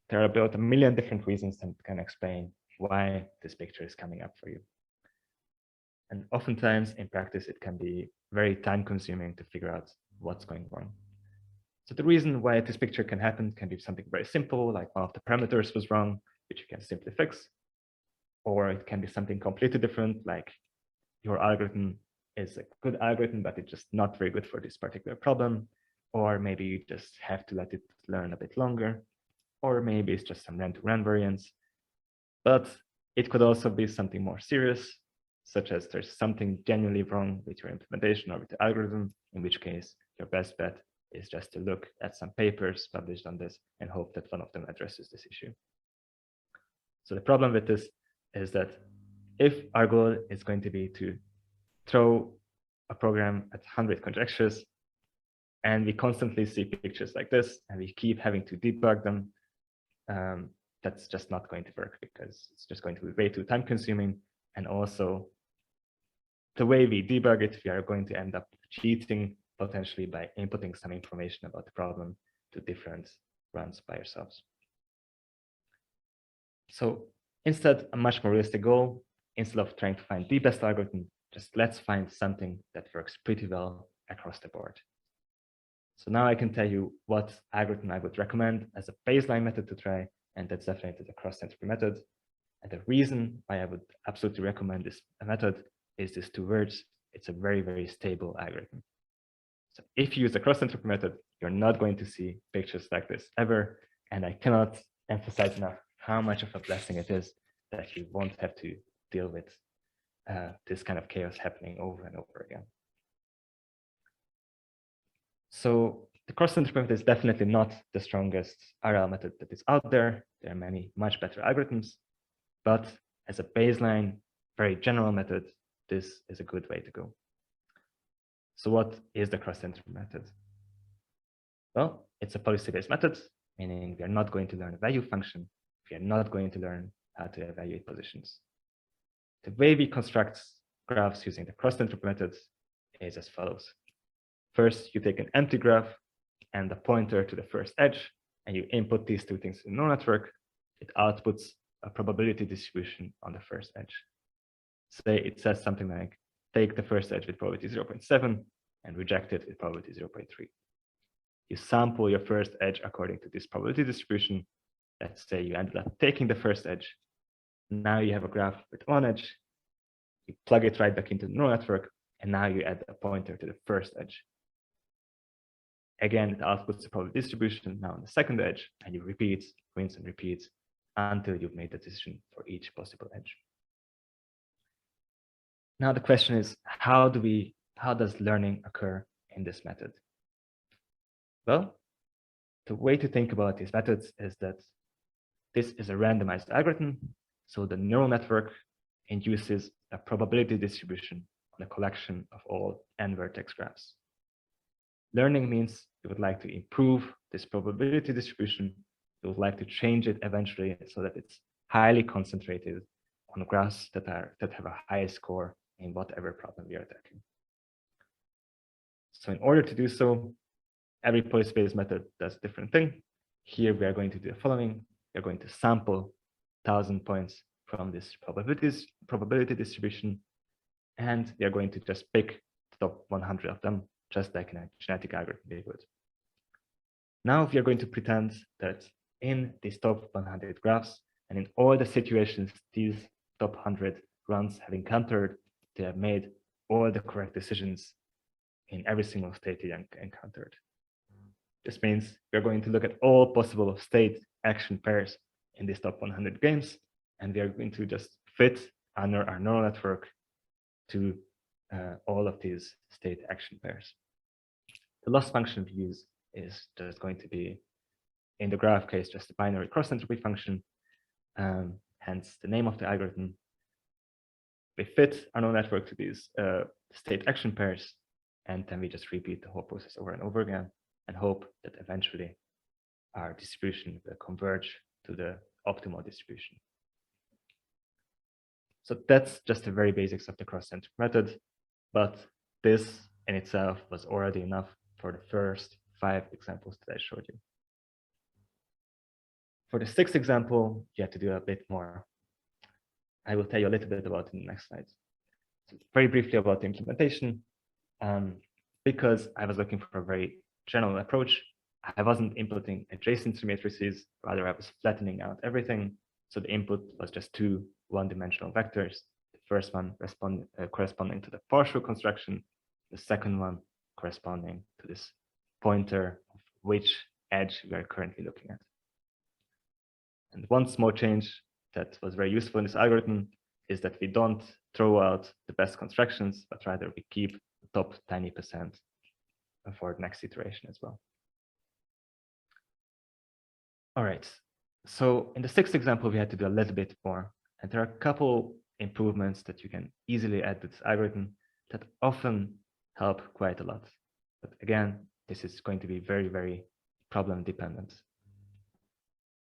S1: there are about 1 million different reasons that can explain why this picture is coming up for you. And oftentimes in practice, it can be very time consuming to figure out what's going wrong. So the reason why this picture can happen can be something very simple, like one of the parameters was wrong, which you can simply fix. Or it can be something completely different, like your algorithm is a good algorithm, but it's just not very good for this particular problem. Or maybe you just have to let it learn a bit longer. Or maybe it's just some run-to-run variance. But it could also be something more serious, such as there's something genuinely wrong with your implementation or with the algorithm, in which case your best bet is just to look at some papers published on this and hope that one of them addresses this issue. So the problem with this is that if our goal is going to be to throw a program at 100 conjectures, and we constantly see pictures like this, and we keep having to debug them, that's just not going to work, because it's just going to be way too time consuming. And also, the way we debug it, we are going to end up cheating potentially by inputting some information about the problem to different runs by yourselves. So instead, a much more realistic goal, instead of trying to find the best algorithm, just let's find something that works pretty well across the board. So now I can tell you what algorithm I would recommend as a baseline method to try, and that's definitely the cross-entropy method. And the reason why I would absolutely recommend this method is these 2 words. It's a very, very stable algorithm. So if you use the cross-entropy method, you're not going to see pictures like this ever. And I cannot emphasize enough how much of a blessing it is that you won't have to deal with this kind of chaos happening over and over again. So the cross-entropy method is definitely not the strongest RL method that is out there. There are many much better algorithms, but as a baseline, very general method, this is a good way to go. So what is the cross-entropy method? Well, it's a policy-based method, meaning we are not going to learn a value function. We are not going to learn how to evaluate positions. The way we construct graphs using the cross-entropy method is as follows. First, you take an empty graph and a pointer to the first edge, and you input these 2 things in the neural network. It outputs a probability distribution on the first edge. Say it says something like, take the first edge with probability 0.7 and reject it with probability 0.3. You sample your first edge according to this probability distribution. Let's say you ended up taking the first edge. Now you have a graph with 1 edge. You plug it right back into the neural network, and now you add a pointer to the first edge. Again, it outputs the probability distribution now on the second edge, and you repeat, rinse and repeat until you've made the decision for each possible edge. Now the question is, how does learning occur in this method? Well, the way to think about these methods is that this is a randomized algorithm. So the neural network induces a probability distribution on a collection of all n vertex graphs. Learning means you would like to improve this probability distribution. You would like to change it eventually so that it's highly concentrated on graphs that have a high score in whatever problem we are attacking. So in order to do so, every policy-based method does a different thing. Here we are going to do the following. We are going to sample 1,000 points from this probability distribution, and we are going to just pick the top 100 of them, just like in a genetic algorithm we would. Now we are going to pretend that in these top 100 graphs, and in all the situations these top 100 runs have encountered, they have made all the correct decisions in every single state they encountered. This means we're going to look at all possible state action pairs in these top 100 games, and we are going to just fit our neural network to all of these state action pairs. The loss function we use is just going to be, in the graph case, just a binary cross-entropy function, hence the name of the algorithm. We fit our neural network to these state action pairs, And then we just repeat the whole process over and over again and hope that eventually our distribution will converge to the optimal distribution. So that's just the very basics of the cross-entropy method, but this in itself was already enough for the first 5 examples that I showed you. For the 6th example, you have to do a bit more. I will tell you a little bit about it in the next slides. So very briefly about the implementation. Because I was looking for a very general approach, I wasn't inputting adjacency matrices, rather I was flattening out everything. So the input was just 2 one-dimensional vectors. The first one corresponding to the partial construction, the second one corresponding to this pointer of which edge we are currently looking at. And one small change that was very useful in this algorithm is that we don't throw out the best constructions, but rather we keep the top tiny % for the next iteration as well. All right, so in the 6th example, we had to do a little bit more. And there are a couple improvements that you can easily add to this algorithm that often help quite a lot. But again, this is going to be very, very problem dependent.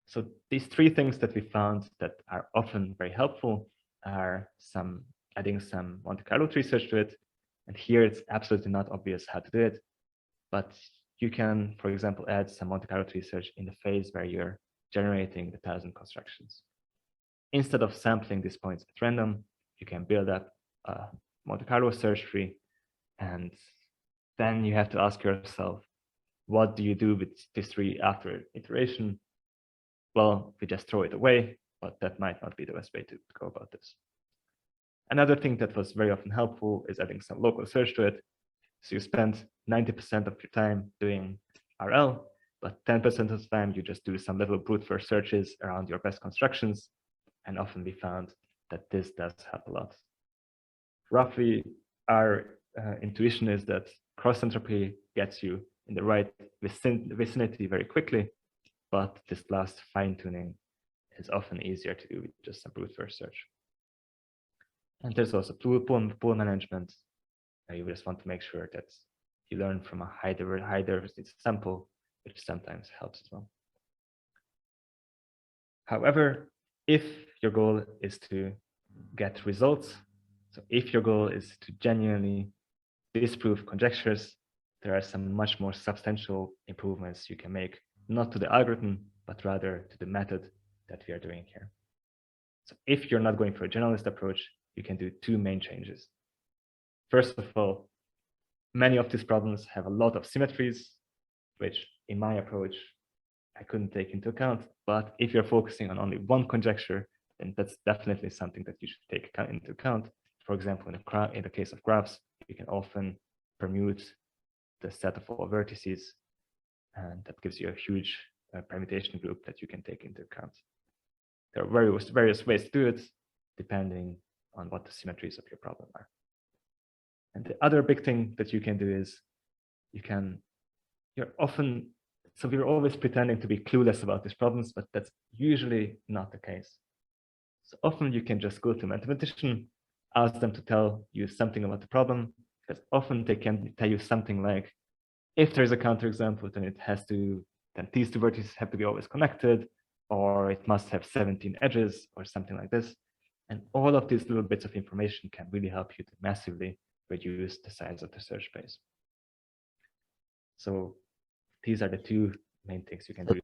S1: So these 3 things that we found that are often very helpful are adding some Monte Carlo tree search to it. And here it's absolutely not obvious how to do it, but you can, for example, add some Monte Carlo tree search in the phase where you're generating the 1000 constructions. Instead of sampling these points at random, you can build up a Monte Carlo search tree, and then you have to ask yourself, what do you do with this tree after iteration? Well, we just throw it away, but that might not be the best way to go about this. Another thing that was very often helpful is adding some local search to it. So you spend 90% of your time doing RL, but 10% of the time you just do some little brute force searches around your best constructions. And often we found that this does help a lot. Roughly, our intuition is that cross-entropy gets you in the right vicinity very quickly, but this last fine-tuning is often easier to do with just some brute force search. And there's also pool management. You just want to make sure that you learn from a high diversity sample, which sometimes helps as well. However, if your goal is to get results, so if your goal is to genuinely disprove conjectures, there are some much more substantial improvements you can make, not to the algorithm, but rather to the method that we are doing here. So if you're not going for a generalist approach, you can do 2 main changes. First of all, many of these problems have a lot of symmetries, which in my approach, I couldn't take into account. But if you're focusing on only one conjecture, then that's definitely something that you should take into account. For example, in the case of graphs, you can often permute the set of all vertices, and that gives you a huge permutation group that you can take into account. There are various ways to do it, depending on what the symmetries of your problem are. And the other big thing that you can do is we're always pretending to be clueless about these problems, but that's usually not the case. So often you can just go to a mathematician, ask them to tell you something about the problem, because often they can tell you something like, if there's a counterexample, then these 2 vertices have to be always connected, or it must have 17 edges, or something like this. And all of these little bits of information can really help you to massively reduce the size of the search space. So these are the 2 main things you can do.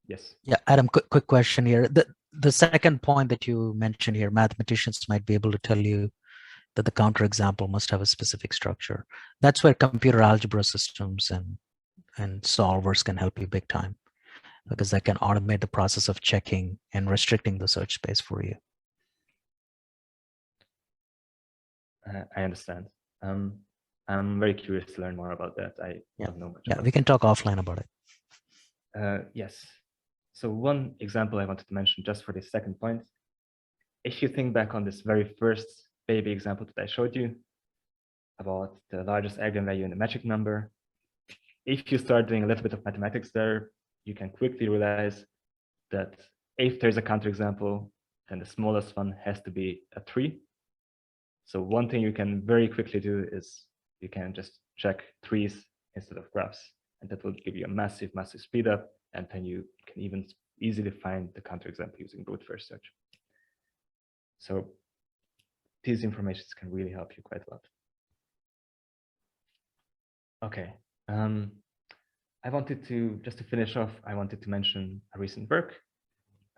S1: Yes.
S3: Yeah, Adam, quick question here. The second point that you mentioned here, mathematicians might be able to tell you that the counterexample must have a specific structure. That's where computer algebra systems and solvers can help you big time, because they can automate the process of checking and restricting the search space for you.
S1: I understand. I'm very curious to learn more about that. I don't know much.
S3: Yeah, we can talk offline about it.
S1: Yes. So one example I wanted to mention just for this second point, if you think back on this very first baby example that I showed you about the largest eigenvalue in the magic number, if you start doing a little bit of mathematics there, you can quickly realize that if there's a counterexample, then the smallest one has to be a 3. So one thing you can very quickly do is you can just check trees instead of graphs, and that will give you a massive, massive speed up, and then you can even easily find the counterexample using brute force search. So these informations can really help you quite a lot. Okay, I wanted to, just to finish off, I wanted to mention a recent work.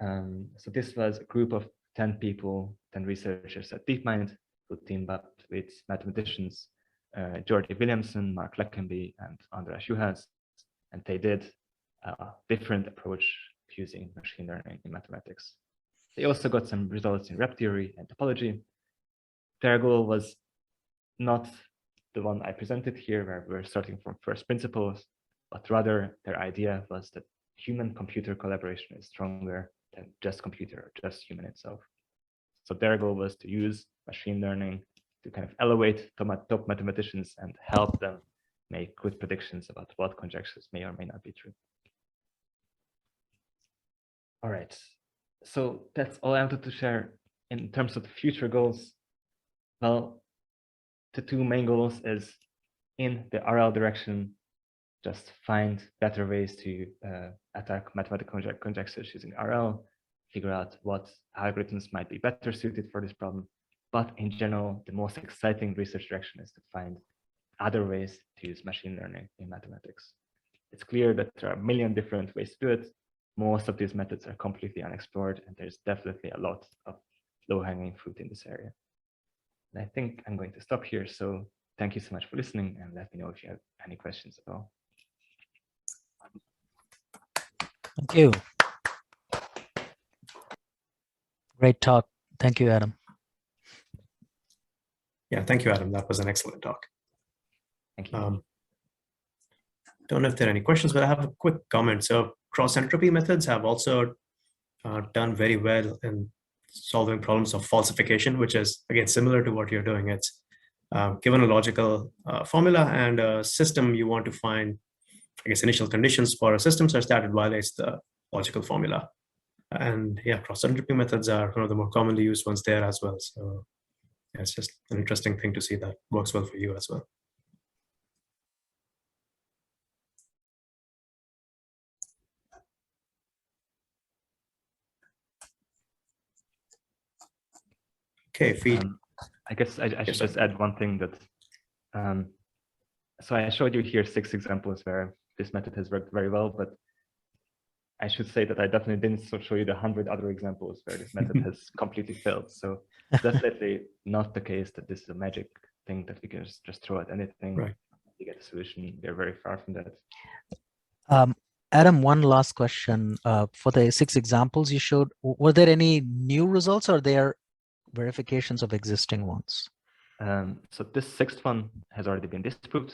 S1: So this was a group of 10 people, 10 researchers at DeepMind, who teamed up with mathematicians Geordie Williamson, Mark Leckenby, and Andras, and they did a different approach to using machine learning in mathematics. They also got some results in rep theory and topology. Their goal was not the one I presented here, where we're starting from first principles, but rather their idea was that human-computer collaboration is stronger than just computer or just human itself. So their goal was to use machine learning to kind of elevate top mathematicians and help them make good predictions about what conjectures may or may not be true. All right, so that's all I wanted to share in terms of the future goals. Well, the two main goals is in the RL direction, just find better ways to attack mathematical conjectures using RL, figure out what algorithms might be better suited for this problem. But in general, the most exciting research direction is to find other ways to use machine learning in mathematics. It's clear that there are a million different ways to do it. Most of these methods are completely unexplored, and there's definitely a lot of low-hanging fruit in this area. And I think I'm going to stop here. So thank you so much for listening, and let me know if you have any questions at all.
S3: Thank you. Great talk. Thank you, Adam.
S5: Yeah, thank you, Adam. That was an excellent talk.
S1: Thank you.
S5: Don't know if there are any questions, but I have a quick comment. So cross-entropy methods have also done very well in solving problems of falsification, which is, again, similar to what you're doing. It's given a logical formula and a system, you want to find, I guess, initial conditions for a system such that it violates the logical formula. And yeah, cross-entropy methods are one of the more commonly used ones there as well. So yeah, it's just an interesting thing to see that works well for you as well. Okay,
S1: I guess I should just add one thing that, so I showed you here 6 examples where this method has worked very well, but I should say that I definitely didn't show you the 100 other examples where this method has completely failed. So definitely not the case that this is a magic thing that we can just throw at anything.
S5: Right.
S1: You get a solution. We're very far from that.
S3: Adam, one last question. For the 6 examples you showed, were there any new results, or they are verifications of existing ones?
S1: So this 6th one has already been disproved.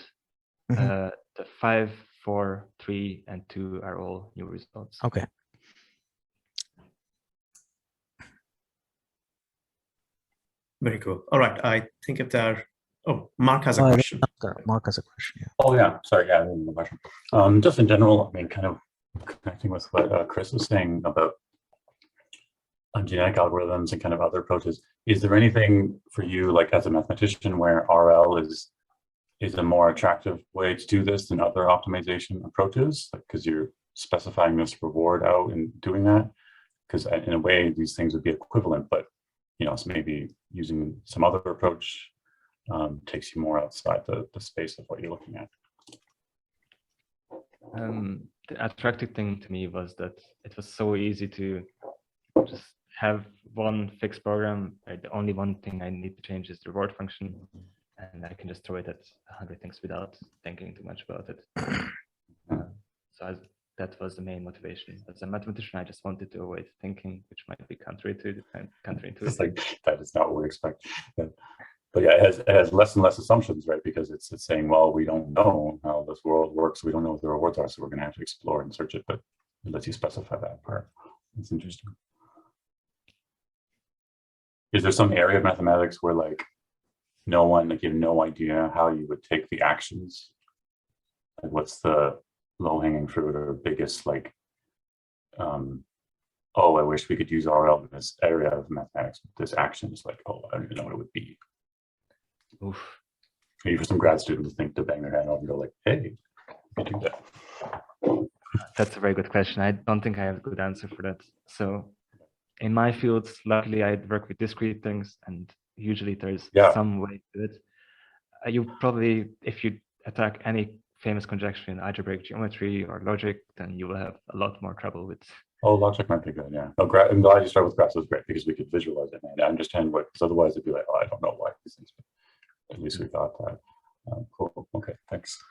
S3: Mm-hmm.
S1: The 5, 4, 3, and 2 are all new results.
S3: Okay.
S5: Very cool. All right. I think if there, Mark has a question.
S3: Mark has a question. Yeah.
S4: Oh yeah, sorry, yeah, I didn't have a question. Just in general, I mean, kind of connecting with what Chris was saying about genetic algorithms and kind of other approaches. Is there anything for you, like as a mathematician, where RL is a more attractive way to do this than other optimization approaches? Because you're specifying this reward out in doing that. Because in a way, these things would be equivalent, but you know, so maybe using some other approach takes you more outside the space of what you're looking at.
S1: The attractive thing to me was that it was so easy to just have one fixed program. The only one thing I need to change is the reward function, and I can just throw it at 100 things without thinking too much about it. That was the main motivation. As a mathematician, I just wanted to avoid thinking, which might be counterintuitive.
S4: It's like, that is not what we expect. Yeah. But yeah, it has less and less assumptions, right? Because it's saying, well, we don't know how this world works. We don't know what the rewards are, so we're going to have to explore and search it. But it lets you specify that part. It's interesting. Is there some area of mathematics where like no one, like you have no idea how you would take the actions? Like what's the low-hanging fruit or biggest like, oh, I wish we could use RL in this area of mathematics. This action is like, oh, I don't even know what it would be.
S1: Oof.
S4: maybe for some grad students to bang their hand over and go like, hey, you do that.
S1: That's a very good question. I don't think I have a good answer for that. So in my fields, luckily I work with discrete things, and usually there's some way to it. You probably, if you attack any famous conjecture in algebraic geometry or logic, then you will have a lot more trouble with.
S4: Oh, logic might be good, yeah. No, I'm glad you started with graphs. It was great because we could visualize it and understand what, because otherwise it'd be like, oh, I don't know why these things, but at least we thought that. Cool, okay, thanks.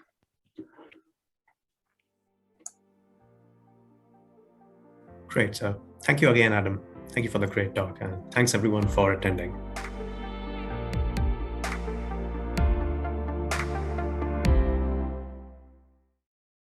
S5: Great, so thank you again, Adam. Thank you for the great talk, and thanks everyone for attending.